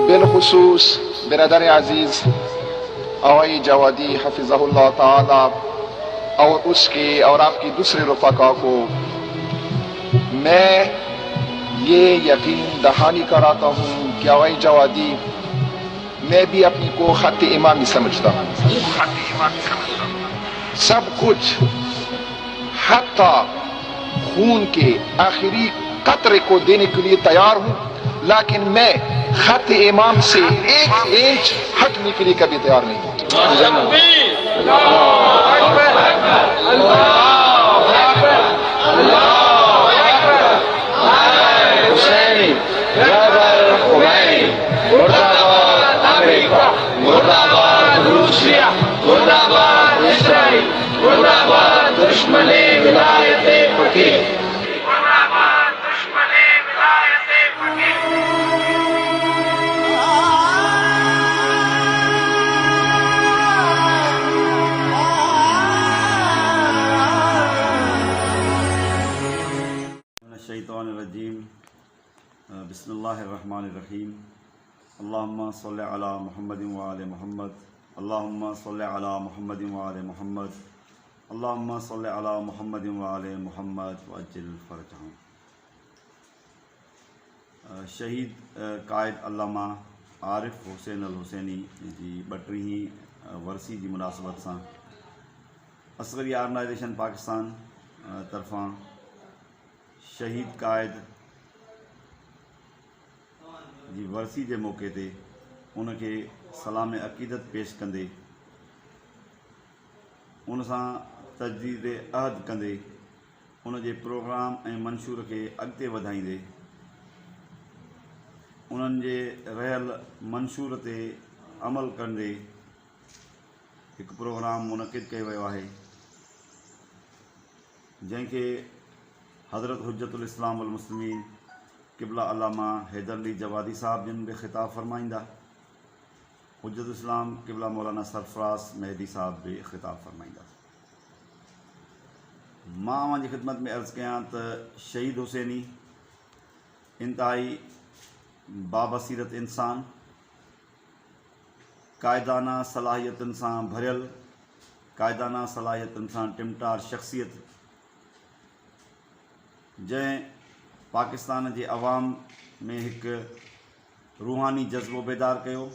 بالخصوص برادر عزیز اوائی جوادی حفظہ اللہ تعالی اور اس کے اور آپ کی دوسرے رفقا کو میں یہ یقین دہانی کراتا ہوں کہ اوائی جوادی میں بھی اپنی کو خط امامی سمجھتا ہوں. سب کچھ حتی خون کے آخری قطرے کو دینے کے لیے تیار ہوں، لیکن میں خط امام سے 1 انچ ہٹنے کے لیے کبھی تیار نہیں ہوں. الشیطان الرجیم. بسم اللہ الرحمن الرحیم. اللہم صلی علی محمد وآل محمد. اللہم صلی علی محمد وآل محمد. اللہم صلی علی محمد وآل محمد وعجل فرجہم. شہید قائد علامہ عارف حسین الحسینی جی 32 ورسی جی مناسبت سان اصغری آرگنائزیشن پاکستان طرفاں شہید قائد جی ورسی کے موقع تے ان کے سلام عقیدت پیش کندے ان سان تجدید عہد کندے ان کے پروگرام اور منشور کے اگتے وڌائیندے انہن کے رہل منشور تے عمل کندے ایک پروگرام منعقد کیا ویو ہے جن کے حضرت حجت الاسلام والمسلمین قبلہ علامہ حیدر علی جوادی صاحب جن بے خطاب فرمائندہ، حجت الاسلام قبلہ مولانا سرفراز مہدی صاحب بے خطاب فرمائندہ. ماں اوہاں جی خدمت میں عرض کیاں تو شہید حسینی انتہائی بابصیرت انسان، قائدانہ صلاحیتن سان بھریل، قائدانہ صلاحیتن سان ٹمٹار شخصیت جن پاکستان کے عوام میں ایک روحانی جذبو بیدار کیو.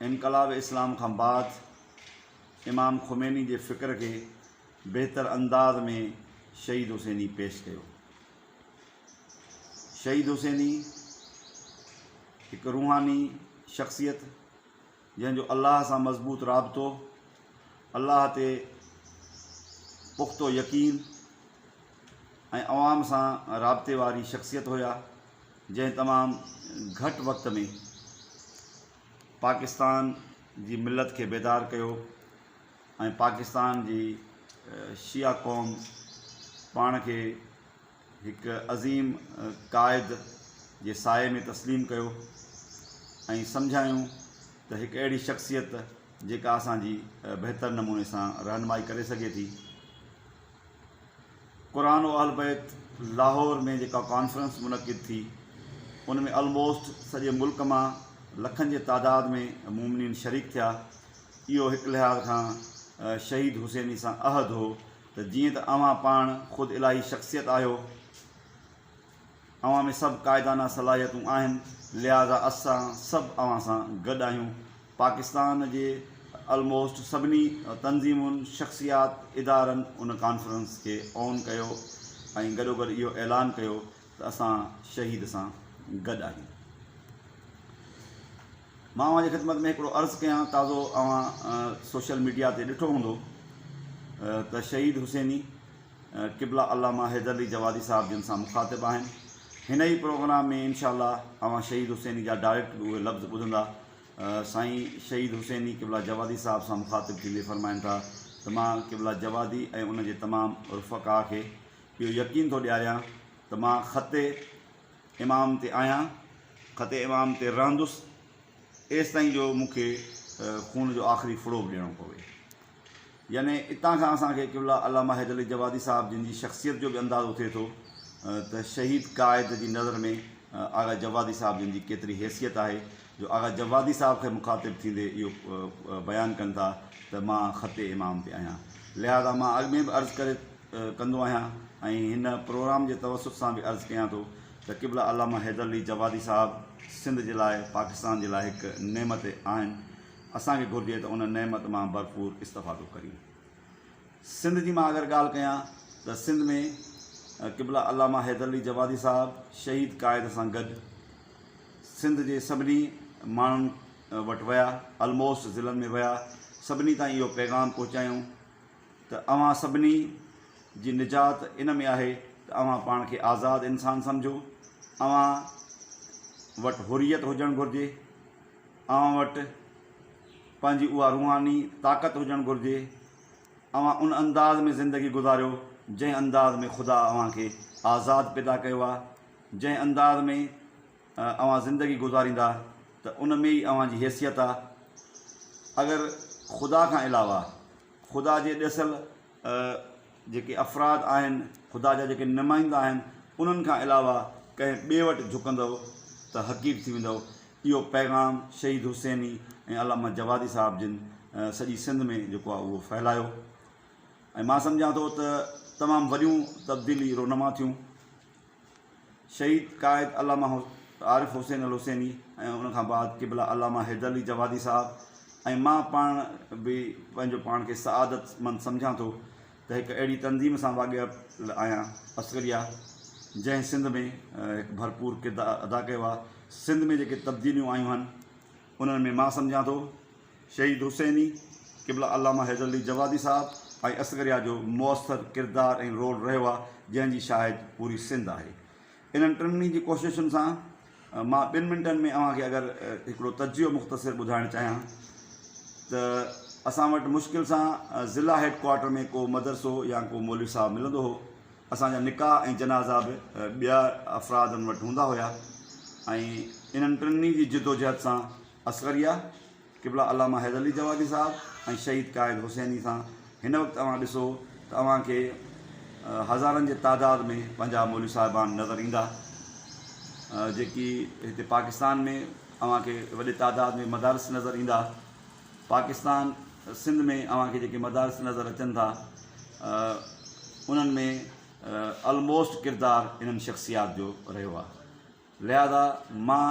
انقلاب اسلام کا بعد امام خمینی کے فکر کے بہتر انداز میں شہید حسینی پیش کیو. شہید حسینی ایک روحانی شخصیت جن جو اللہ سے مضبوط رابطو، اللہ تے پختو یقین اور عوام سے رابطے واری شخصیت ہویا جن تمام گھٹ وقت میں پاکستان کی ملت کے بیدار کیو اور پاکستان کی شیعہ قوم پان کے ایک عظیم قائد کے سائے میں تسلیم کیو اور سمجھایوں تو ایک اہڑی شخصیت جیکا اساں جی بہتر نمونے سے رہنمائی کرے سکے تھی. قرآن و اہل بیت لاہور میں جیکا کانفرنس منعقد تھی ان میں آلموسٹ سجے ملک میں لکھن کے تعداد میں مومنین شریک تھیا. یہ ایک لحاظ کا شہید حسینی سے عہد ہو تو جی تو اوہاں پان خود الہی شخصیت آہو، اوہاں میں سب قائدانہ صلاحیتوں آہن، لہذا اساں سب اوہاں سے گڈ آہیوں. پاکستان کے آلموسٹ سبنی تنظیمن شخصیات ادارن ان کانفرنس کے آن کیو اور گڈو گڈ یہ اعلان کیو تو اساں شہید سے گڈ آہیوں. ماں اوہاں جی خدمت میں ایکڑو عرض کیاں تازو اوہاں سوشل میڈیا تے ڈٹھو ہوندو تو شہید حسینی قبلہ علامہ حیدر علی جوادی صاحب جن سے مخاطب آہن. ہن ہی پروگرام میں انشاءاللہ اوہاں شہید حسینی جا ڈائریکٹ وہ لفظ ٻدھندا. سائیں شہید حسینی قبلہ جوادی صاحب سے مخاطب تھی فرمائن تھا تو ماں قبلہ جوادی اور ان کے تمام رفقا کے یہ یقین تو ڈیاریاں تو ماں خط امام تے آیاں، خط امام تے رہندس اس تائیں جو مجھے خون جو آخری فروغ ڈیڑو پوے. یعنی اتنا کا اساں کے قبلہ علامہ حیدر علی جوادی صاحب جن کی شخصیت جو بھی اندازو تھے تو شہید قائد کی نظر میں आगा जवादी साहब जिन जी केतिरी हैसियत आहे जो आगा जवादी साहब खे मुखातिब थींदे इहो बयानु कनि था त मां ख़ते इमाम ते आहियां। लिहाज़ा मां अॻु में बि अर्ज़ु करे कंदो आहियां ऐं हिन प्रोग्राम जे तवसुत सां बि अर्ज़ु कयां थो त क़िबला अल्लामा हैदर अली जवादी साहब सिंध जे लाइ पाकिस्तान जे लाइ हिकु नेमत आहिनि। असांखे घुरिजे त उन नेमत मां भरपूर इस्तेफ़ादो करियूं। सिंध जी मां अगरि ॻाल्हि कयां त सिंध में क़िबला अल्लामा हैदर अली जवादी साहब शहीद क़ाइद सां गॾु सिंध जे सभिनी माण्हुनि वटि विया, ऑलमोस्ट ज़िलनि में विया, सभिनी ताईं इहो पैगाम पहुचायूं त अव्हां सभिनी जी निजात इन में आहे त अव्हां पाण खे आज़ादु इंसान सम्झो, अव्हां वटि हुरियत हुजणु घुरिजे, अव्हां वटि पंहिंजी उहा रूहानी ताक़त हुजणु घुरिजे, अव्हां उन अंदाज़ में ज़िंदगी गुज़ारियो जंहिं अंदाज़ में ख़ुदा अव्हांखे आज़ादु पैदा कयो आहे, जंहिं अंदाज़ में अव्हां ज़िंदगी गुज़ारींदा त उन में ई अव्हांजी हैसियत आहे। अगरि ख़ुदा खां अलावा ख़ुदा जे ॾिसल जेके अफ़राद आहिनि, ख़ुदा जा जेके नुमाइंदा आहिनि, उन्हनि खां अलावा कंहिं ॿिए वटि झुकंदव त हक़ीक़ थी वेंदव। इहो पैगाम शहीद हुसैनी ऐं अल्लामा जवादी साहब जिन सॼी सिंध में जेको आहे उहो फैलायो ऐं मां सम्झां थो त तमामु वॾियूं तब्दीली रोनमा थियूं। शहीद क़ाइद अल्लामा आरिफ़ हुसैन अल हुसैनी ऐं उनखां बाद क़िबला अल्लामा हैदर अली जवादी साहब ऐं मां पाण बि पंहिंजो पाण खे सआदतमंद सम्झां थो त हिकु अहिड़ी तंज़ीम सां वाक़िअल आहियां, अस्करिया, जंहिं सिंध में हिकु भरपूर किरदारु अदा कयो आहे। सिंध में जेके तब्दीलियूं आयूं आहिनि उन्हनि में मां सम्झां थो शहीद हुसैनी, क़िबला अल्लामा हैदर अली जवादी साहब ऐं अस्करिया जो मुअसर किरदारु ऐं रोल रहियो आहे जंहिंजी शायदि पूरी सिंध आहे। इन्हनि टिनि जी कोशिशुनि सां मां 2 मिंटनि में अव्हांखे अगरि हिकिड़ो तजियो मुख़्तसिर ॿुधाइणु चाहियां त असां वटि मुश्किल सां ज़िला हेडक्वार्टर में को मदरसो या को मौलवी साहब मिलंदो हो। असांजा निकाह ऐं जनाज़ा बि ॿिया अफ़रादनि वटि हूंदा हुया ऐं इन्हनि टिनि जी जिदोजहद सां अस्करिया, क़िबला अल्लामा हैदर अली जवादी साहब ऐं शहीद क़ाइद हुसैनी सां हिन वक़्तु अव्हां ॾिसो त अव्हांखे हज़ारनि जे तादाद में पंहिंजा मौलवी साहिबान नज़र ईंदा, जेकी हिते पाकिस्तान में अव्हांखे वॾे तादाद में मदारिस नज़र ईंदा। पाकिस्तान सिंध में अव्हांखे जेके मदारिस नज़र अचनि था उन्हनि में ऑलमोस्ट किरदारु इन्हनि शख़्सियात जो रहियो आहे। लिहाज़ा मां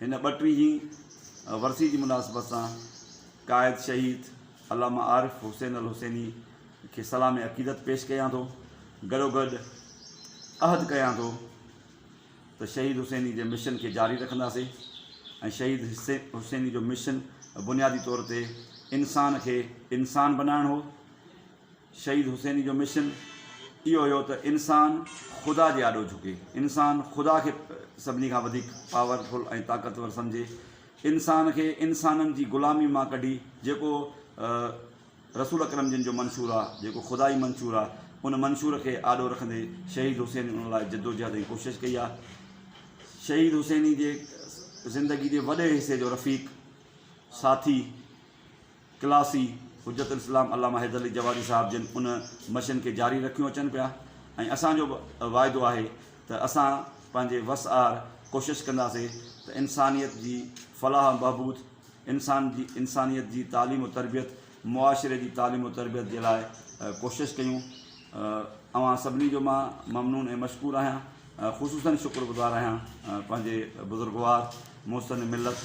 हिन 32 जी वरसी जी मुनासिबत सां क़ाइद शहीद अल्लामा आरिफ़ हुसैन अल हुसैनी खे सलाम अक़ीदत पेश कयां थो, गॾोगॾु अहद कयां थो त शहीद हुसैनी जे मिशन खे जारी रखंदासीं ऐं शहीद हुसैनी जो मिशन बुनियादी तौर ते इंसान खे इंसान बनाइणु हो। शहीद हुसैनी जो मिशन इहो हुयो त इंसान ख़ुदा जे आॾो झुके, इंसान ख़ुदा खे सभिनी खां वधीक पावरफुल ऐं ताक़तवर सम्झे, इंसान खे इंसाननि जी ग़ुलामी मां कढी जेको रसूल अकरम जिन जो मंशूर आहे, जेको ख़ुदाई मंशूर आहे, उन मंशूर खे आॾो रखंदे शहीद हुसैनी उन लाइ जदोजहद जी कोशिशि कई आहे। शहीद हुसैनी जे ज़िंदगी जे वॾे हिसे जो रफ़ीक, साथी, क्लासी हुज्जतुल इस्लाम अल्लामा हैदर अली जवादी साहब जिन उन मिशन खे जारी रखियूं अचनि पिया ऐं असांजो वाइदो आहे त असां पंहिंजे वसआर कोशिशि कंदासीं त इंसानियत जी फलाह बहबूद, इंसानियत जी तालीम तरबियत, मुआशिरे जी तालीम तरबियत जे लाइ कोशिशि कयूं। अव्हां सभिनी जो मां ममनून ऐं मशकूर आहियां, ख़ुशूसन शुक्रगुज़ार आहियां पंहिंजे बुज़ुर्गवार मोहसिन मिलत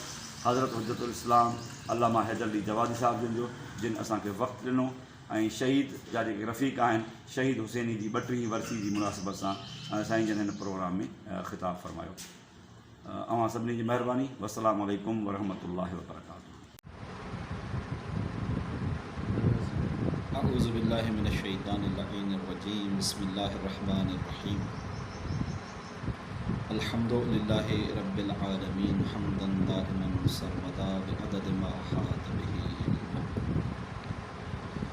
हज़रत हुज्जतुल इस्लाम अल्लामा हैदर अली जवादी साहब जिन जो जिन असांखे वक़्तु ॾिनो ऐं शहीद जा जेके रफ़ीक आहिनि शहीद हुसैनी जी 32 वरसी जी मुनासिबत सां साईं जन हिन प्रोग्राम में ख़िताब फ़रमायो। अव्हां सभिनी जी महिरबानी। वस्सलामु अलैकुम वरहमतुल्लाहि वबरकातुहू। अऊज़ु बिल्लाहि मिनश शैतानिर रजीम। बिस्मिल्लाहिर रहमानिर रहीम। अल्हम्दुलिल्लाहि रब्बिल आलमीन हम्दन दाइमन सर्वदा बिअदद मा हात बिही इल्मा।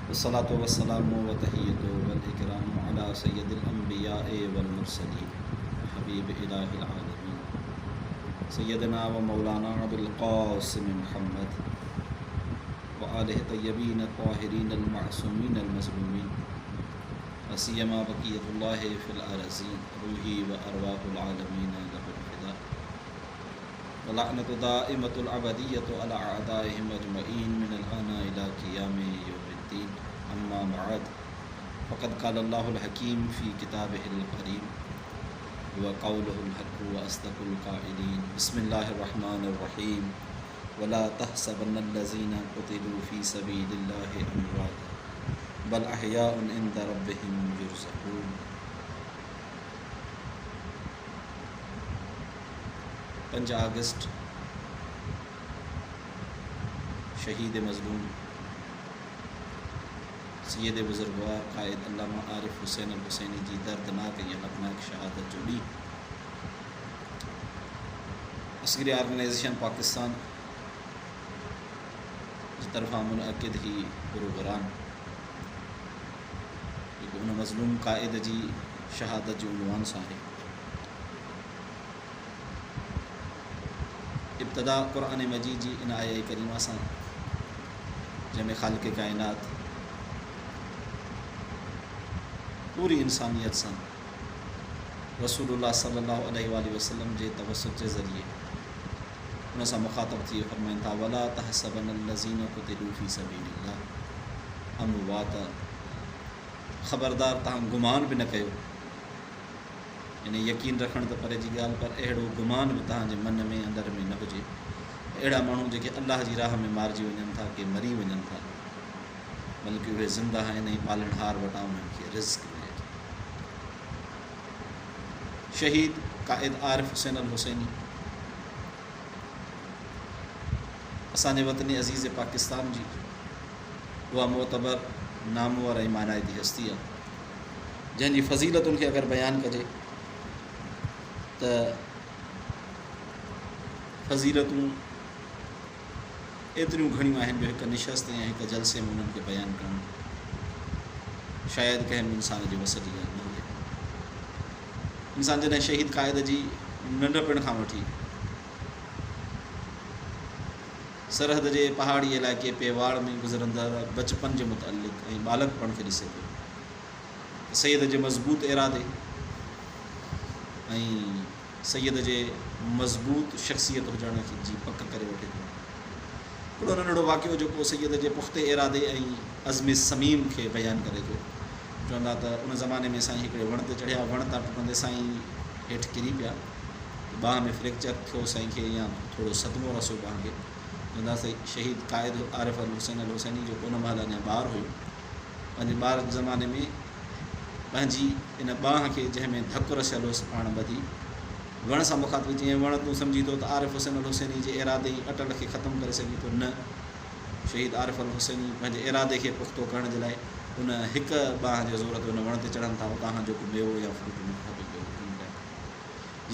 वस्सलातु वस्सलामु व तहियतु वल इकरामु अला सय्यदिल अंबियाए वल मुरसलीन हबीब इलाहिल आलमीन सय्यदना व मौलाना अबुल क़ासिम मुहम्मद व आलिहि तय्यबीन ताहिरीन अल मासूमीन अल मज़लूमीन वसियमा बक़ियतुल्लाहि फ़िल अरज़ीन रूही व अरवाहुल आलमीन लहुल ولعنة دائمة الأبدية على أعدائهم أجمعين من الآن إلى قيام يوم الدين. أما بعد فقد قال الله الحكيم في كتابه الكريم وقوله الحق وأصدق القائلين. بسم الله الرحمن الرحيم. ولا تحسبن الذين قتلوا في سبيل الله أمواتا بل أحياء عند ربهم يرزقون. 5 اگست شہید مظلوم سید بزرگوار قائد علامہ عارف حسین الحسینی جی دردناک یا ہتناک شہادت جو ॾींहुं عسکری آرگنائزیشن پاکستان جی طرفاں منعقد ہی پروگرام जेको उन मज़लूम क़ाइद जी शहादत जो उनवान सां आहे. इब्तिदा क़ुरान मजीद जी इन आया करीमा सां जंहिंमें ख़ालिक़ काइनात पूरी इंसानियत सां रसूलुल्लाह सल्लल्लाहु अलैहि वसल्लम जे तवसुत जे ज़रिए उन सां मुख़ातब थी फ़रमाइनि था वला तहसबनल्लज़ीना क़ुतिलू फ़ी सबीलिल्लाह अमवाता. ख़बरदार तव्हां गुमान बि न कयो, यानी यकीन रखण त परे जी ॻाल्हि, पर अहिड़ो गुमान बि तव्हांजे मन में अंदर में न हुजे. अहिड़ा माण्हू जेके अलाह जी राह में मारिजी वञनि था, के मरी वञनि था, बल्कि उहे ज़िंदा आहिनि ऐं पालणहार वटां उन्हनि खे रिज़्क़ मिले थो. शहीद क़ाइद आरिफ हुसैन अल हुसैनी असांजे वतन अज़ीज़ पाकिस्तान जी उहा मोतबर नामवर ऐं मानाइती हस्ती आहे जंहिंजी फ़ज़ीलतुनि खे अगरि बयानु कजे त फ़ज़ीलतूं एतिरियूं घणियूं आहिनि जो हिकु निशस्त या हिकु जलसे में उन्हनि खे बयानु करणु शायदि कंहिं इंसान जे वस जी ॻाल्हि न हुजे. इंसान जॾहिं शहीद क़ाइद जी नंढपण खां वठी सरहद जे पहाड़ी इलाइक़े पेवाड़ में गुज़रंदड़ बचपन जे मुतअल्लिक़ ऐं बालकपण खे ॾिसे थो. सैयद जे मज़बूत इरादे ऐं सैयद जे मज़बूत शख़्सियत हुजण जी पक करे वठे थो. हिकिड़ो नंढिड़ो वाक़ियो जेको सैयद जे पुख़्ते इरादे ऐं अज़्म समीम खे बयानु करे थो. चवंदा त उन ज़माने में साईं हिकिड़े वण ते चढ़िया, वण तां टुटंदे साईं हेठि किरी पिया, बांह में फ्रैक्चर थियो साईं खे, या थोरो सदमो रसियो बांह खे. चवंदासीं शहीद क़ाइद आरिफ अल हुसैन अल हुसैनी जेको उन महिल अञा ॿार हुयो, पंहिंजे ॿार ज़माने में पंहिंजी इन बांह खे जंहिंमें धकु रसियल हुअसि पाण ॿधी वण सां मुखातिबु जीअं वण तूं सम्झी थो त आरिफ हुसैन अल हुसैनी जे इरादे ई अटल खे ख़तमु करे सघे थो, न. शहीद आरिफ अल हुसैनी पंहिंजे इरादे खे पुख़्तो करण जे लाइ उन हिकु बांह जे ज़रूरत उन वण ते चढ़नि था, उतां खां जेको मेवो या फ्रूट मिले पियो.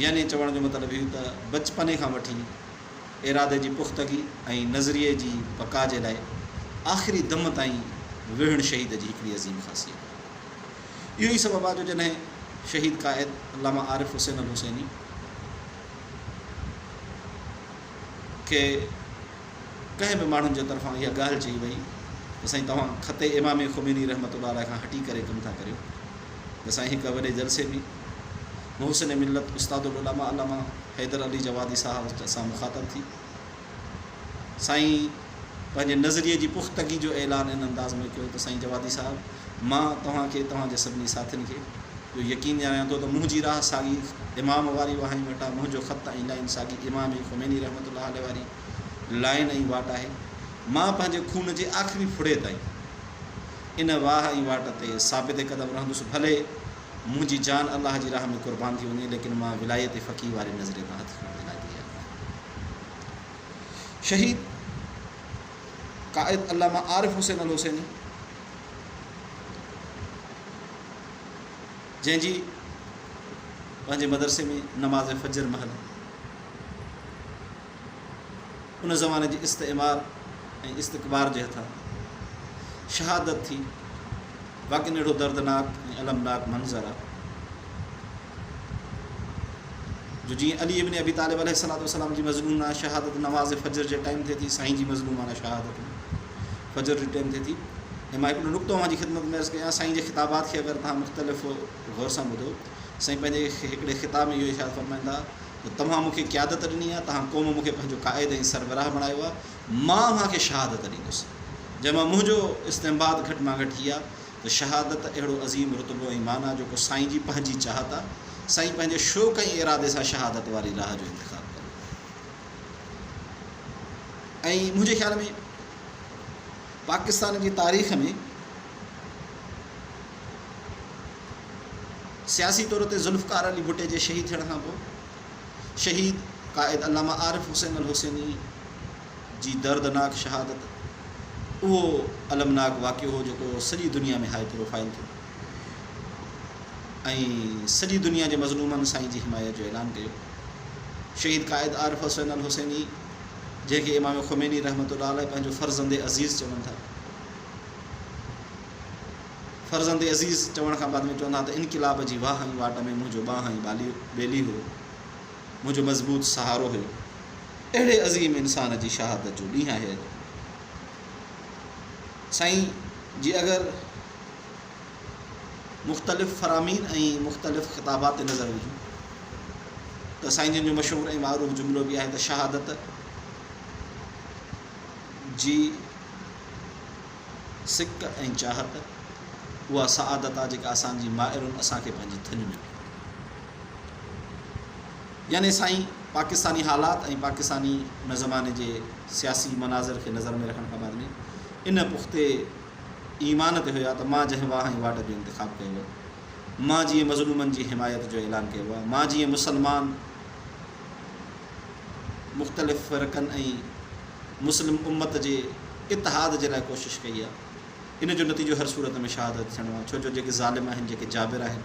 यानी चवण जो मतिलबु इहो त बचपने खां वठी इरादे जी पुख़्तगी ऐं नज़रिए जी बका जे लाइ आख़िरी दम ताईं विहण शहीद जी हिकिड़ी अज़ीम ख़ासियत. इहो ई सबबु आहे जो जॾहिं शहीद क़ाइद अल्लामा आरिफ हुसैन अल हुसैनी खे कंहिं बि माण्हुनि जे तरफ़ां इहा ॻाल्हि चई वई त साईं तव्हां ख़ते इमाम ख़ुमैनी रहमतुल्लाह अलैह खां हटी करे कमु था करियो. त साईं हिकु वॾे जलसे में मुहसिन मिल्लत उस्तादुल उलमा अल्लामा हैदर अली जवादी साहब सां मुख़ातब थी साईं पंहिंजे नज़रिए जी पुख़्तगी जो ऐलान इन अंदाज़ में कयो त साईं जवादी साहब, मां तव्हांखे तव्हांजे सभिनी साथियुनि खे इहो यकीन ॾियारियां थो त मुंहिंजी राह साॻी इमाम वारी वाही वटि आहे, मुंहिंजो ख़त ऐं लाइन साॻी इमाम ख़ुमैनी रहमतुल्लाह अलैह वारी लाइन ऐं वाट आहे. मां पंहिंजे खून जे आख़िरी फुड़े ताईं इन वाह ऐं वाट ते साबित क़दम रहंदुसि, भले मुंहिंजी जान अलाह जी राह में क़ुर्बान थी वञे, लेकिन मां विलायत फ़क़ीह वारे नज़रे तां हथु खणण जे लाइ तयारु आहियां. शहीद क़ाइद अल्लामा आरिफ हुसैन अल हुसैनी जंहिंजी पंहिंजे मदरसे में नमाज़ फ़जर महल उन ज़माने जी इस्तेमार ऐं इस्तक़बार जे हथां शहादत थी. वाक़ई अहिड़ो दर्दनाक ऐं अलमनाक मंज़र आहे जो जीअं अली इब्न अबी तालिब अलैहिस्सलातु वस्सलाम जी मज़लूमाना शहादत नमाज़ फ़जर जे टाइम थिए थी, साईं जी मज़लूमाना शहादत फ़जर जे टाइम थिए थी. ऐं मां हिकिड़ो नुक़्तो जी ख़िदमत में अर्ज़ु कयां, साईं जे ख़िताबात खे अगरि तव्हां मुख़्तलिफ़ गौर सां ॿुधो, साईं पंहिंजे हिकिड़े ख़िताब में इहो इरशाद फ़रमाईंदा त तव्हां मूंखे क़यादत ॾिनी आहे, तव्हां क़ौम मूंखे पंहिंजो क़ाइद ऐं सरबराह बणायो आहे, मां तव्हांखे शहादत ॾींदुसि। जंहिंमां मुंहिंजो इस्तेमाल घटि मां घटि थी आहे त शहादत अहिड़ो अज़ीम रुतबो ऐं मान आहे जेको साईं जी पंहिंजी चाहत आहे। साईं पंहिंजे शौक़ ऐं इरादे सां शहादत वारी राह जो इंतिख़ाबु कयो। ऐं मुंहिंजे ख़्याल में पाकिस्तान जी तारीख़ में सियासी तौर ते ज़ुल्फ़कार अली भुट्टे जे शहीद थियण खां पोइ शहीद क़ाइद अल्लामा आरिफ़ हुसैन अल हुसैनी जी दर्दनाक शहादत, उहो अलमनाक वाक़ियो हो जेको सॼी दुनिया में हाई प्रोफाइल थियो ऐं सॼी दुनिया जे मज़लूमनि साईं जी हिमायत जो ऐलान कयो। शहीद क़ाइद आरिफ़ हुसैन अल हुसैनी, जंहिंखे इमाम ख़ुमैनी रहमतुल्लाह अलैह पंहिंजो फ़र्ज़ंदे अज़ीज़ चवनि था, फ़र्ज़ंदे अज़ीज़ चवण खां बाद में चवंदा त इनक़िलाब जी वाह ऐं वाट में मुंहिंजो बाह ऐं ॿेली हो, मुंहिंजो मज़बूत सहारो हुयो। अहिड़े अज़ीम इंसान जी शहादत जो ॾींहुं आहे। साईं जी अगरि मुख़्तलिफ़ फ़रामीन ऐं मुख़्तलिफ़ ख़िताबात ते नज़र विझूं त साईं जिन जो मशहूरु ऐं मारूफ़ जुमिलो बि आहे त शहादत जी सिक ऐं चाहत उहा सआदत आहे जेका असांजी माइरुनि असांखे पंहिंजी थञ में, यानी साईं पाकिस्तानी हालात ऐं पाकिस्तानी उन ज़माने जे सियासी मनाज़र खे नज़र में रखण खां बाद में इन पुख़्ते ईमान ते हुया त मां जंहिं वाह ऐं वाट जो इंतिख़ाबु कयो आहे, मां जीअं मज़लूमनि जी हिमायत जो ऐलान कयो आहे, मां जीअं मुसलमान मुख़्तलिफ़ फ़िरक़नि ऐं मुस्लिम उम्मत जे इतिहाद जे लाइ कोशिशि कई आहे, इन जो नतीजो हर सूरत में शहादत थियणो आहे। छो जो जेके ज़ालिम आहिनि, जेके जाबिर आहिनि,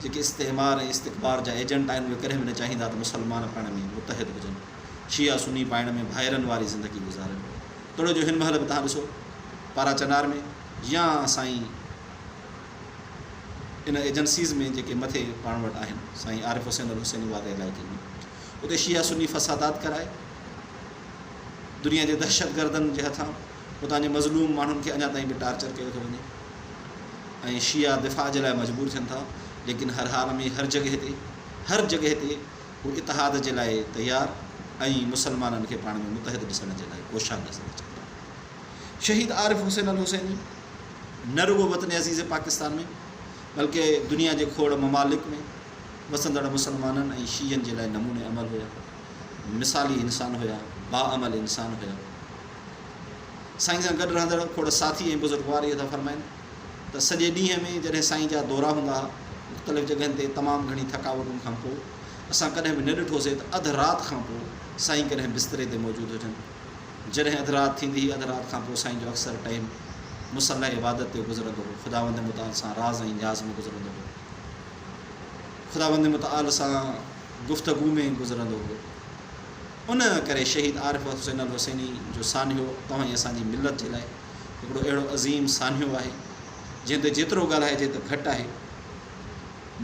जेके इस्तेमार ऐं इस्तिक़बार जा एजेंट आहिनि, उहे कॾहिं बि न चाहींदा त मुसलमान पाण में मुतहिद हुजनि, शिया सुन्नी पाइण में भाइरनि वारी ज़िंदगी गुज़ारनि। तोड़ो जो हिन महिल बि तव्हां ॾिसो पारा चनार में या साईं इन एजेंसीज़ में जेके मथे पाण वटि आहिनि, साईं आरिफ़ हुसैन अल हुसैनी वादे इलाइक़े में उते शिया सुन्नी फ़सादात कराए दुनिया जे दहशतगर्दनि जे हथां उतां जे मज़लूम माण्हुनि खे अञा ताईं बि टार्चर कयो थो वञे ऐं शिया दिफ़ा जे लाइ मजबूर थियनि था। लेकिन हर हाल में हर जॻह ते उहे इतिहाद जे लाइ तयारु ऐं मुसलमाननि खे पाण में मुतहिद ॾिसण जे लाइ कोशिशि नज़र अचनि था। शहीद आरिफ़ हुसैन अल हुसैनी न रुगो वतन अज़ीज़ पाकिस्तान में बल्कि दुनिया जे खोड़ ममालिक में वसंदड़ मुसलमाननि ऐं शीयनि जे लाइ नमूने अमल हुया, मिसाली इंसान हुया, बाअमल इंसान हुया। साईं सां गॾु रहंदड़ खोड़ साथी ऐं बुज़ुर्गवार इहे था फ़रमाइनि त सॼे ॾींहं में जॾहिं साईं जा दौरा हूंदा हुआ मुख़्तलिफ़ जॻहियुनि ते तमामु घणी थकावटुनि खां पोइ असां कॾहिं बि न ॾिठोसीं त अधु राति खां पोइ साईं कॾहिं बिस्तरे ते मौजूदु हुजनि। जॾहिं अधु राति थींदी हुई, अधु राति खां पोइ साईं जो अक्सर टाइम मुसल्ला इबादत ते गुज़रंदो हो, ख़ुदावंद मुताल सां राज़ ऐं न्याज़ में गुज़रंदो हो, ख़ुदावंद मुताल सां गुफ़्तगू में गुज़रंदो हो। उन करे शहीद आरिफ़ हुसैन अल हुसैनी जो सानियो तव्हां जी असांजी मिलत जे लाइ हिकिड़ो अहिड़ो अज़ीम सानियो आहे जंहिं ते जेतिरो ॻाल्हाइजे त घटि आहे।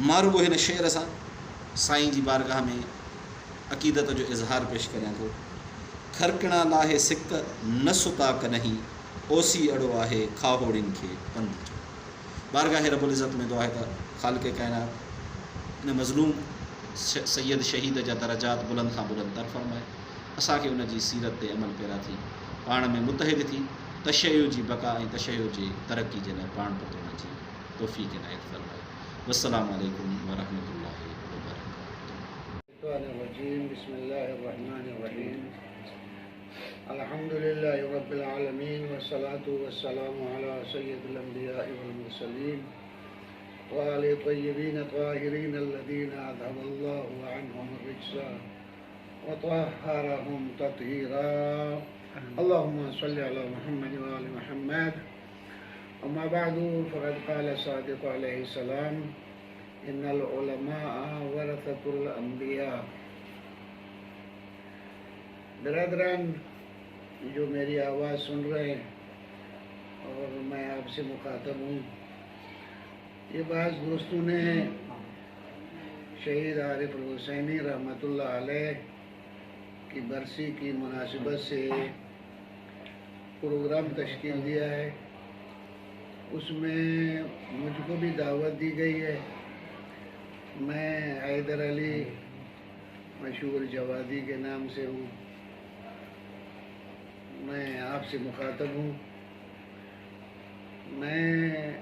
मां रुगो हिन शेर सां साईं जी बारगाह में अक़ीदत जो इज़हार पेश करियां थो। खरकणा लाहे सिक न सुता कन्हीं ओसी अड़ो आहे खाहोड़िन खे पंध जो। बारगाह रब्बुल इज़्ज़त में दुआ आहे त ख़ालिक़ काइनात इन मज़लूम सैयद शहीद जा दरजात बुलंद खां बुलंद तर फ़रमाए, असांखे उन जी सीरत ते अमल पैरा थी पाण में मुतहिद थी तशय्युअ जी बका ऐं तशय्युअ जी तरक़ी जे लाइ पाण पतोड़ जी तौफ़ीक़ इनायत फ़रमाए। वस्सलामु अलैकुम वरहमतुल्लाहि वबरकातुहू। बिस्मिल्लाहिर्रहमानिर्रहीम। अल्हम्दुलिल्लाहि रब्बिल आलमीन वस्सलातु वस्सलामु अला सय्यिदिल अंबियाइ वल मुरसलीन व आलिहि तय्यबीन ताहिरीन अल्लज़ीना अज़हबल्लाहु अन्हुम रिज्सा व तहहरहुम तत्हीरा। अल्लाहुम्मा सल्लि अला मुहम्मद व आलि मुहम्मद। अम्मा बअदु फ़क़द क़ाल सादिक़ अलैहि सलाम इन्नल उलमाअ वरसतुल अंबिया। बिरादरान जो मेरी आवाज़ सुन रहे हैं और मैं आपसे मुखातब हूँ, ये बाज़ दोस्तों ने शहीद आरिफ़ हुसैनी रहमतुल्लाह अलैह की बरसी की मुनासिबत से प्रोग्राम तश्कील दिया है। उसमें मुझको भी दावत दी गई है। मैं हैदर अली मशहूर जवादी के नाम से हूँ। मैं आपसे मुखातब हूँ। मैं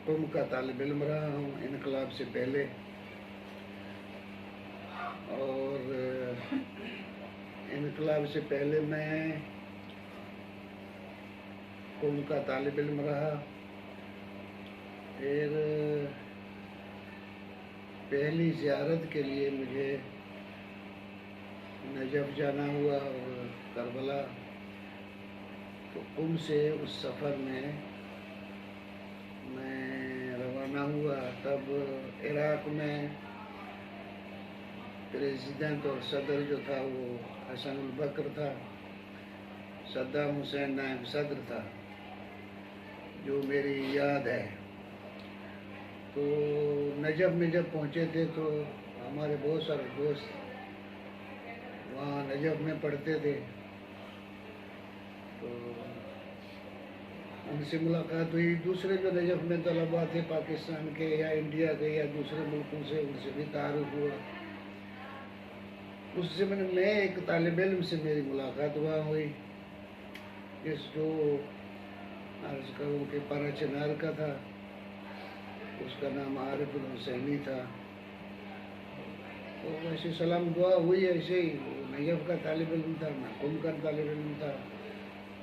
कुम का तालिब इल्म रहा हूँ इनकलाब से पहले, और इनकलाब से पहले मैं कुम का तालिब इल्म रहा। फिर पहली ज़ियारत के लिए मुझे नजफ़ जाना हुआ और करबला। तो कुम से उस सफ़र में मैं रवाना हुआ। तब इराक़ में प्रेसिडेंट और सदर जो था वो हसन उल बकर था, सद्दाम हुसैन नायब सदर था, जो मेरी याद है। तो नजफ़ में जब पहुँचे थे तो हमारे बहुत सारे दोस्त वहाँ नजफ़ में पढ़ते थे, तो उनसे मुलाकात हुई। दूसरे जो नजफ़ में तलबा थे पाकिस्तान के या इंडिया के या दूसरे मुल्कों से, उनसे भी तारुफ हुआ। उस ज़माने में एक तालिब इल्म से मेरी मुलाकात वहाँ हुई, जो अर्ज़ करूँ कि पारा चिनार का था। उसका नाम आरिफ उल हुसैनी था। तो वैसे सलाम दुआ हुई, ऐसे ही नजफ़ का तालिब इल्म था, मैं कुम का तालिब इल्म था,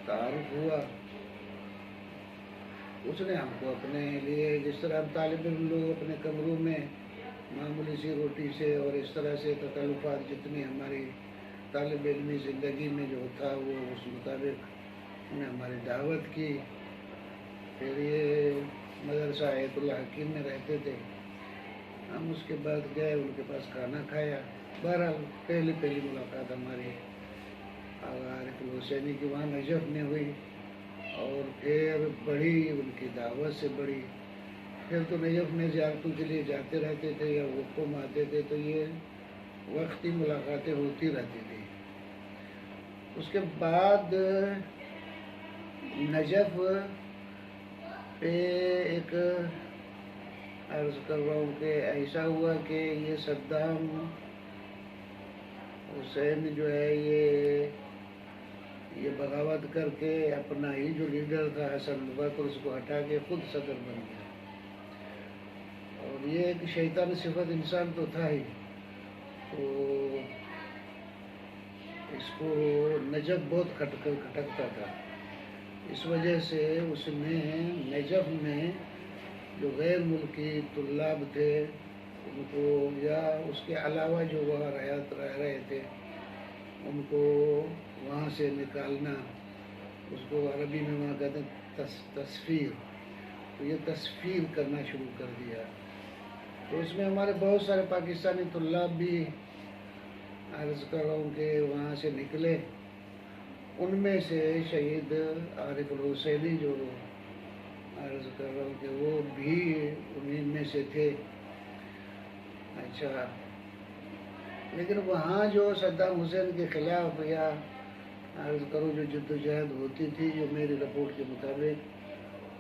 तारुफ हुआ। उसने हमको अपने लिए, जिस तरह हम तालिब इल्म लोग अपने कमरों में मामूली सी रोटी से और इस तरह से तकल्लुफ़ात जितनी हमारी तालिब इल्मी ज़िंदगी में जो था वो उस मुताबिक उन्हें हमारी दावत की। फिर ये मदरसा आयतुल्ला हकीम में रहते थे, हम उसके बाद गए, उनके पास खाना खाया। बहरहाल पहली मुलाकात हमारी आगा आरिफ उल हुसैनी की वहाँ नजफ़ में हुई, और फिर बढ़ी, उनकी दावत से बढ़ी। फिर तो नजफ़ में ज़ियारतों के लिए जाते रहते थे या वो कुम आते थे, तो ये वक्ती मुलाकातें होती रहती थी। उसके बाद नजफ़ पे एक अर्ज़ कर रहा हूँ कि ऐसा हुआ कि ये सद्दाम हुसैन जो है ये बगावत करके अपना ही जो लीडर था हसन बकर, उसको हटा के खुद सदर बन गया। और ये एक शैतान सिफत इंसान तो था ही, तो इसको नजफ़ बहुत खटकता था। इस वजह से उसने नजफ़ में जो गैर मुल्की तुल्लाब थे उनको, या उसके अलावा जो वहाँ रह रहे थे उनको वहाँ से निकालना, उसको अरबी में वहाँ कहते हैं तस्फीर। तो ये तस्फीर करना शुरू कर दिया। तो इसमें हमारे बहुत सारे पाकिस्तानी तुल्लाब भी अर्ज़ कर रहा हूँ कि वहाँ से निकले। उनमें से शहीद आरिफ उल हुसैनी जो अर्ज़ कर रहा हूँ कि वो भी उन्हीं में से थे। अच्छा, लेकिन वहाँ जो सद्दाम हुसैन के ख़िलाफ़ या अर्ज़ करूँ जो जद्दोजहद होती थी, जो मेरी रिपोर्ट के मुताबिक,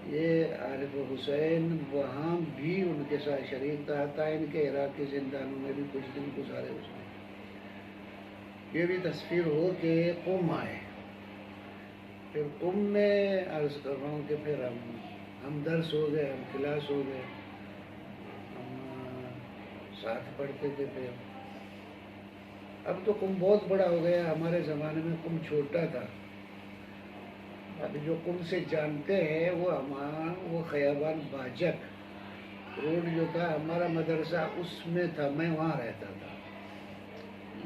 ये आरिफ उल हुसैन वहाँ भी उनके साथ शरीक था। था इनके इराक़ के ज़िंदानों में भी कुछ दिन गुजारे उसने। ये भी तस्वीर हो के कुम आए। फिर कुम में अर्ज़ कर रहा हूँ कि फिर हम दर्स हो गए, हम क्लास हो गए, हम साथ पढ़ते थे। फिर अब तो कुम बहुत बड़ा हो गया, हमारे ज़माने में कुम छोटा था। अभी जो कुम से जानते हैं वो खयाबान बाजक रोड जो था हमारा मदरसा, उसमें था, मैं वहाँ रहता था।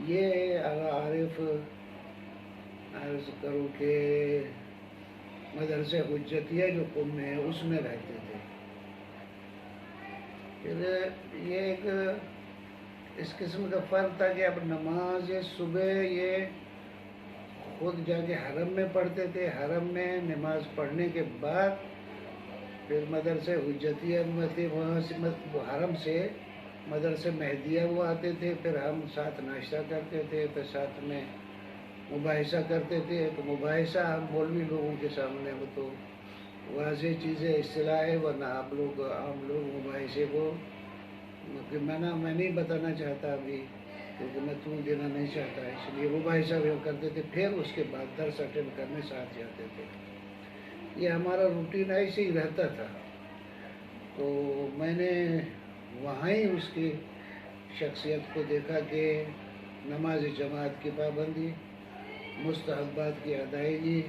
ये आरिफ अर्ज़ करूँ कि मदरसे हुज्जतिया जो कुम में है उसमें रहते थे। फिर ये एक इस किस्म का फ़र्क था कि अब नमाज सुबह ये खुद जाके हरम में पढ़ते थे। हरम में नमाज पढ़ने के बाद फिर मदरसे हुज्जतिया में थे, वहाँ से हरम से मदरसे मेहदिया वो आते थे। फिर हम साथ नाश्ता करते थे, फिर साथ में मुबाहिसा करते थे। तो मुबाहिसा हम मौलवी लोगों के सामने वो तो वाज़ेह चीज़ें इस्तिलाह है, वरना आप लोग आम लोग मुबाहिसे को मैं नहीं बताना चाहता अभी, क्योंकि मैं तूल देना नहीं चाहता, इसलिए वो भाई साहब ये करते थे। फिर उसके बाद दर्स अटेंड करने साथ जाते थे। ये हमारा रूटीन ऐसे ही रहता था। तो मैंने वहाँ ही उसकी शख्सियत को देखा कि नमाज जमात की पाबंदी, मुस्तहब्बात की अदायगी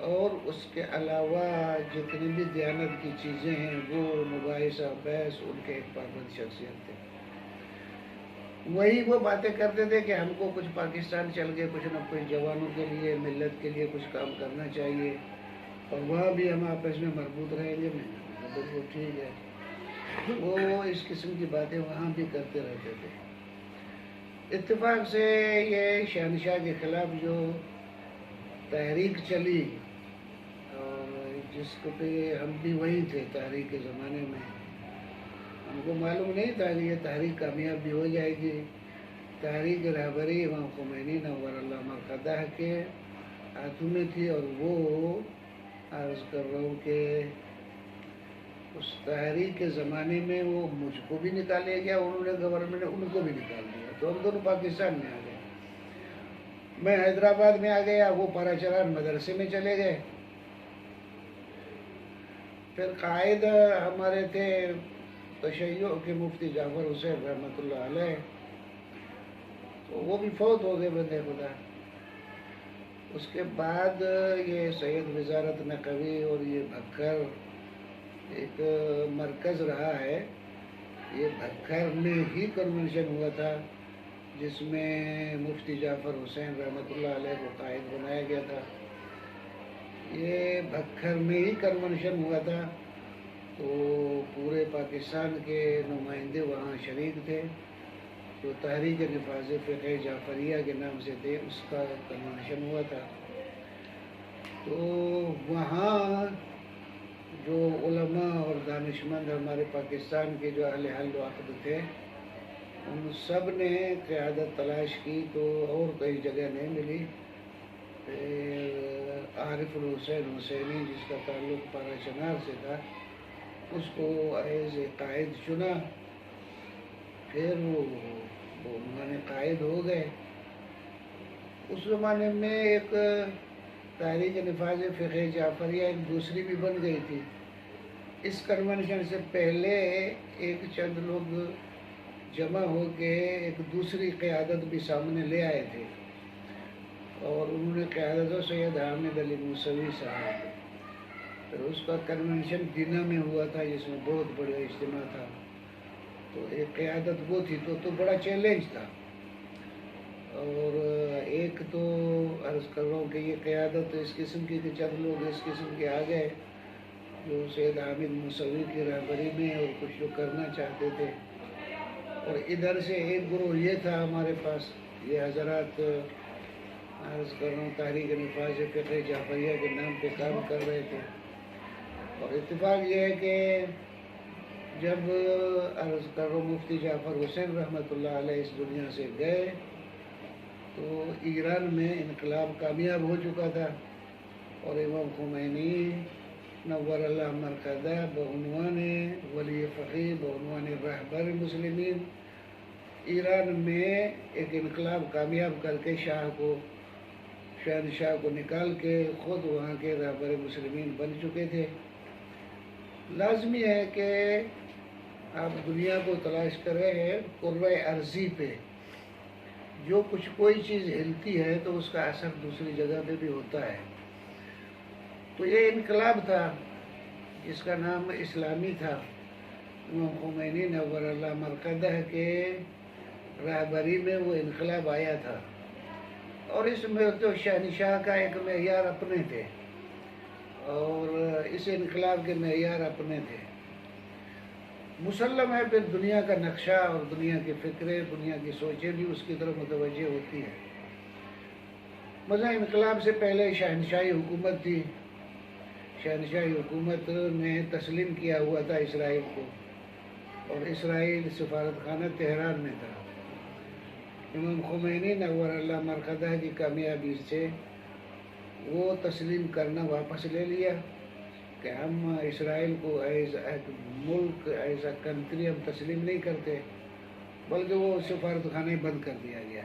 और उसके अलावा जितनी भी दयानत की चीज़ें हैं वो मुबाहिसा बहस, उनके एक पाबंद शख्सियत थे। वही वो बातें करते थे कि हमको कुछ पाकिस्तान चल के कुछ न कुछ जवानों के लिए, मिल्लत के लिए कुछ काम करना चाहिए और वहाँ भी हम आपस में मरबूत रहेंगे। मैं बिल्कुल ठीक है। वो इस किस्म की बातें वहाँ भी करते रहते थे। इत्तेफाक से ये शहनशाह के ख़िलाफ़ जो तहरीक चली और जिसको पे हम भी वही थे तहरीक के ज़माने में, हमको मालूम नहीं था कि ये तहरीक कामयाब भी हो जाएगी। तहरीक रहबरी इमाम खुमैनी नव्वरल्लाह मरकज़ह के हाथों में थी और वो अर्ज़ कर रहा हूँ कि उस तहरीक के ज़माने में वो मुझको भी निकाल लिया गया, उन्होंने गवर्नमेंट ने उनको भी निकाल दिया, तो हम दोनों पाकिस्तान में आ गए। मैं हैदराबाद में आ गया, वो पाराचरान मदरसे में चले गए। फिर कायद हमारे थे तशय्यो के मुफ्ती जाफर हुसैन रहमतुल्लाह अलैह, तो वो भी फौत हो गए बंदे खुदा। उसके बाद ये सैयद वजारत नकवी और ये भक्कर एक मरकज़ रहा है। ये भक्कर में ही कन्वेंशन हुआ था जिसमें मुफ्ती जाफ़र हुसैन रहमतुल्लाह अलैह को कायद बनाया गया था। ये भक्कर में ही कन्वेंशन हुआ था, तो पूरे पाकिस्तान के नुमाइंदे वहाँ शरीक थे। जो तहरीक निफाज़ फ़िक़्ह जाफ़रिया के नाम से थे, उसका कन्वेंशन हुआ था। तो वहाँ जो उलमा और दानिशमंद हमारे पाकिस्तान के जो अहले हल व अक़द थे, उन सब ने क़यादत तलाश की तो और कई जगह नहीं मिली। आरिफुल हुसैन हुसैनी जिसका ताल्लुक़ पाराचनार से था, उसको एज़ कायद चुना। फिर वो उन्होंने कायद हो गए। उस ज़माने में एक तहरीक निफाज़ फ़िक़्ह जाफ़रिया एक दूसरी भी बन गई थी। इस कन्वेंशन से पहले एक चंद लोग जमा हो के एक दूसरी क़यादत भी सामने ले आए थे और उन्होंने क़यादत सैयद हामिद अली मूसवी साहब, फिर उसका कन्वेंशन दीना में हुआ था जिसमें बहुत बड़ा इज्तिमा था। तो एक क़यादत वो थी, तो बड़ा चैलेंज था। और एक तो अर्ज़ कर रहा हूँ कि ये क़यादत इस किस्म की कि चंद लोग इस किस्म के आ गए जो सैयद हामिद मूसवी की रहबरी में और कुछ जो करना चाहते थे। और इधर से एक ग्रोह ये था हमारे पास, ये हज़रात अर्ज़ कर रहा हूँ तहरीक निफाज़ फ़िक़्ह जाफ़रिया के नाम पे काम कर रहे थे। और इत्तेफाक ये है कि जब अर्ज़ कर रहा हूँ मुफ्ती जाफ़र हुसैन रहमतुल्लाह अलैह इस दुनिया से गए तो ईरान में इनकलाब कामयाब हो चुका था और इमाम खुमैनी नव्वरल्लाह मरकज़ह बउनवान वली फ़क़ीह बउनवान रहबर मुस्लिमीन ईरान में एक इनकलाब कामयाब करके शहनशाह को निकाल के ख़ुद वहाँ के रहबर मुस्लिमीन बन चुके थे। लाज़मी है कि आप दुनिया को तलाश करें कुर्रे अर्ज़ी पे, जो कुछ कोई चीज़ हिलती है तो उसका असर दूसरी जगह पे भी होता है। तो ये इनकलाब था जिसका नाम इस्लामी था। इमाम खुमैनी नव्वरल्लाह मरकज़ह के रहबरी में वो इनकलाब आया था और इसमें तो शहनशाह का एक मेयार अपने थे और इस इनकलाब के मेयार अपने थे। मुसल्लम है फिर दुनिया का नक्शा और दुनिया की फ़िक्रें, दुनिया की सोचें भी उसकी तरफ मुतवज्जे होती है। मज़ा इनकलाब से पहले शहनशाही हुकूमत थी। शहनशाही हुकूमत ने तस्लीम किया हुआ था इसराइल को और इसराइल सफारत खाना तेहरान में था। इमाम खुमैनी नव्वरल्लाह मरकज़ह की कामयाबी से वो तस्लीम करना वापस ले लिया कि हम इसराइल को एज ए मुल्क, एज ए कंट्री हम तस्लीम नहीं करते بلکہ وہ سفارت خانے بند کر دیا گیا.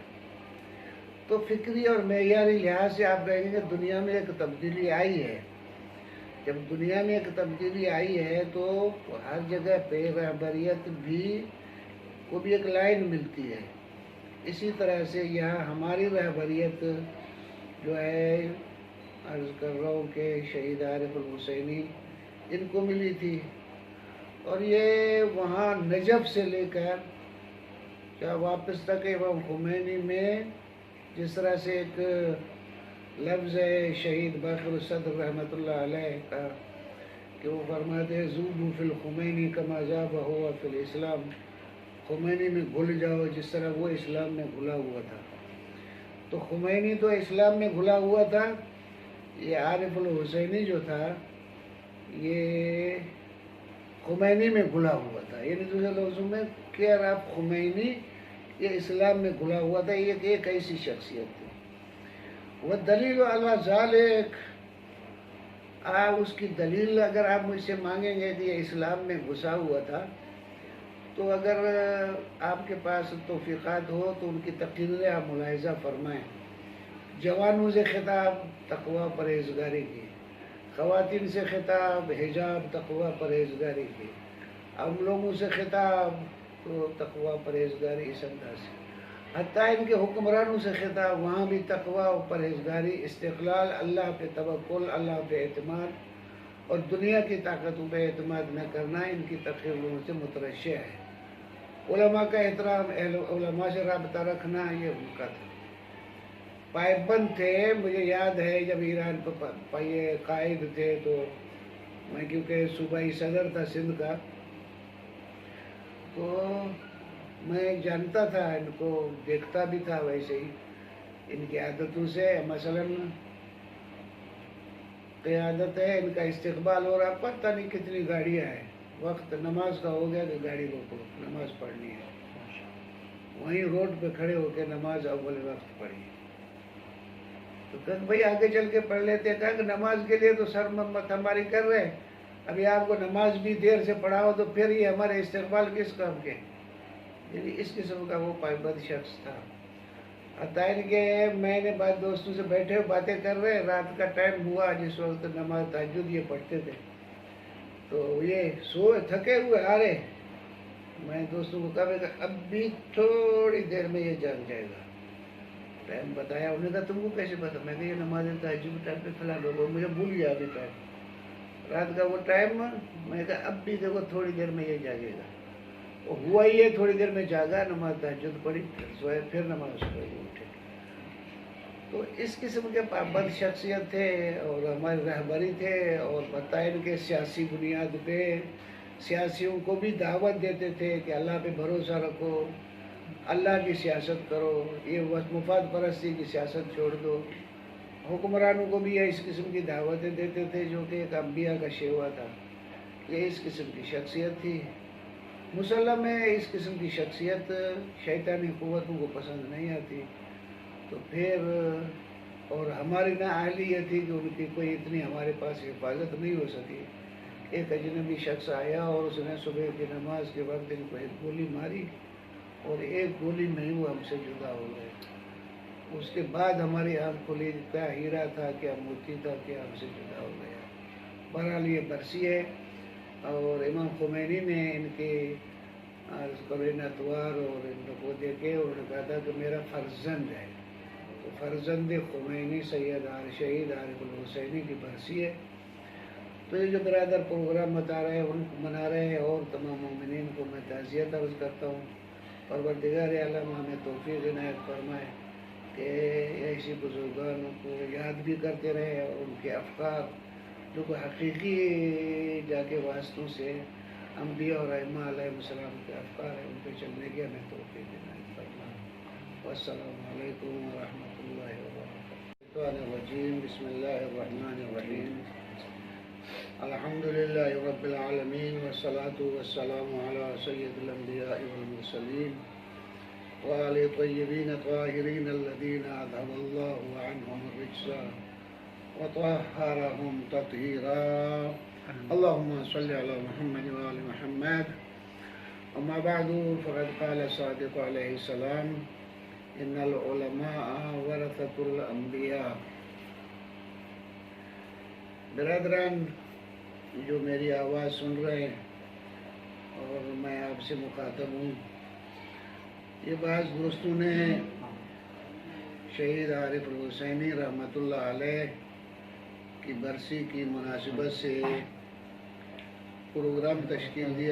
تو فکری اور معیاری لحاظ سے آپ کہیں گے دنیا میں ایک تبدیلی آئی ہے. جب دنیا میں ایک تبدیلی آئی ہے تو ہر جگہ پہ رہبریت کو بھی ایک لائن ملتی ہے. اسی طرح سے یہاں ہماری رہبریت جو ہے عرض کر رہا ہوں کہ شہید عارف الحسینی ان کو ملی تھی، اور یہ وہاں نجف سے لے کر کیا واپس تک امام خمینی میں جس طرح سے ایک لفظ ہے شہید باقر الصدر رحمۃ اللہ علیہ کا کہ وہ فرماتے ہیں ذوبوا فی الخمینی کما ذاب ہوا فی الاسلام، خمینی میں گھل جاؤ جس طرح وہ اسلام میں گھلا ہوا تھا. تو خمینی تو اسلام میں گھلا ہوا تھا، یہ عارف الحسینی جو تھا یہ خمینی میں گھلا ہوا تھا. یعنی دوسرے لفظوں میں کہ آپ خمینی یہ اسلام میں گھلا ہوا تھا. یہ ایک ایسی شخصیت تھی. وہ دلیل علی ذالک، اس کی دلیل اگر آپ مجھ سے مانگیں گے کہ یہ اسلام میں گھسا ہوا تھا تو اگر آپ کے پاس توفیقات ہو تو ان کی تقریریں آپ ملاحظہ فرمائیں. جوانوں سے خطاب تقوی پرہیزگاری کی، خواتین سے خطاب حجاب تقوی پرہیزگاری کی، ہم لوگوں سے خطاب تو تقوی پرہیزگاری اس انداز سے، حتیٰ ان کے حکمرانوں سے خطاب وہاں بھی تقوی و پرہیزگاری، استقلال، اللہ پہ توکل، اللہ پہ اعتماد اور دنیا کی طاقتوں پہ اعتماد نہ کرنا ان کی تقریروں سے مترشح ہے. علماء کا احترام، علماء سے رابطہ رکھنا یہ ان کا تھا. پائبند تھے. مجھے یاد ہے جب ایران پہ یہ قائد تھے تو میں کیونکہ صوبائی صدر تھا سندھ کا تو میں جانتا تھا ان کو، دیکھتا بھی تھا ویسے ہی ان کی عادتوں سے. مثلاً قیادت ہے، ان کا استقبال ہو رہا، پتہ نہیں کتنی گاڑیاں ہیں، وقت نماز کا ہو گیا کہ گاڑی روکو نماز پڑھنی ہے، وہیں روڈ پہ کھڑے ہو کے نماز اول وقت پڑھی. تو کہا بھائی آگے چل کے پڑھ لیتے ہیں. کہا کہ نماز کے لیے تو سر مت ہماری کر رہے ہیں، ابھی آپ کو نماز بھی دیر سے پڑھاؤ تو پھر یہ ہمارے استقبال کس کام کے. یعنی اس قسم کا وہ پائبند شخص تھا. حتیٰ کہ میں نے بعض دوستوں سے بیٹھے باتیں کر رہے، رات کا ٹائم ہوا جس وقت نماز تہجد یہ پڑھتے تھے تو یہ سوئے تھکے ہوئے آ رہے. میں دوستوں کو کہا کہ اب بھی تھوڑی دیر میں یہ جاگ جائے گا. ٹائم بتایا، انہوں نے کہا تم کو کیسے پتا؟ میں کہ یہ نماز تہجد ٹائم پہ فلاں لوگوں مجھے بھول گیا ابھی ٹائم، رات کا وہ ٹائم. میں کہا اب بھی دیکھو تھوڑی دیر میں یہ جاگے گا. وہ ہوا ہی ہے، تھوڑی دیر میں جاگا، نماز تہجد پڑھی، پھر سوئے، پھر نماز پڑھی، اٹھے. تو اس قسم کے پابند شخصیت تھے اور ہمارے رہبری تھے. اور بتائیں کہ سیاسی بنیاد پہ سیاسیوں کو بھی دعوت دیتے تھے کہ اللہ پہ بھروسہ رکھو، اللہ کی سیاست کرو، یہ مفاد پرستی کی سیاست چھوڑ دو. حکمرانوں کو بھی اس قسم کی دعوتیں دیتے تھے جو کہ ایک انبیاء کا شیوا تھا. یہ اس قسم کی شخصیت تھی. مسلم ہے اس قسم کی شخصیت شیطانی قوتوں کو پسند نہیں آتی. تو پھر اور ہماری نہ اہلی یہ تھی کہ ان کی کوئی اتنی ہمارے پاس حفاظت نہیں ہو سکی. ایک اجنبی شخص آیا اور اس نے صبح کی نماز کے وقت ان کو ایک گولی ماری اور ایک گولی میں وہ ہم سے جدا ہو گئے. اس کے بعد ہماری آنکھ کھلی، کیا ہیرا تھا، کیا موتی تھا، کیا ہم سے جدا ہو گیا. بہرحال یہ برسی ہے. اور امام خمینی نے ان کے اتوار اور ان کو دیکھے اور کہا تھا کہ میرا فرزند ہے. تو فرزند خمینی سید شہید عارف الحسینی کی برسی ہے. تو یہ جو برادر پروگرام بتا رہے ہیں ان کو منا رہے ہیں اور تمام مومنین کو میں تعزیت عرض کرتا ہوں. پروردگار عالم ہمیں توفیق عنایت فرمائے کہ ایسی بزرگانوں کو یاد بھی کرتے رہے اور ان کے افکار جو کہ حقیقی جا کے واسطوں سے انبیاء اور ائمہ علیہ السلام کے افکار ہیں ان پہ چلنے کی ہمیں توفیق عنایت فرمائے. والسلام علیکم ورحمۃ اللہ وبرکاتہ. الرجیم بسم اللہ الرحمن الرحیم. الحمد للہ رب العالمین والصلاة والسلام علی سید الانبیاء والمرسلین وآل طیبین الطاہرین الذین اذہب اللہ عنہم الرجس وطہرہم تطہیرا. اللہم صلی علی محمد وآل محمد أما بعد فقد قال الصادق عليه السلام إن العلماء ورثة الأنبياء. برادران جو میری آواز سن رہے ہیں اور میں آپ سے مخاطب ہوں، یہ بعض دوستوں نے شہید عارف الحسینی رحمۃ اللہ علیہ کی برسی کی مناسبت سے پروگرام تشکیل دیا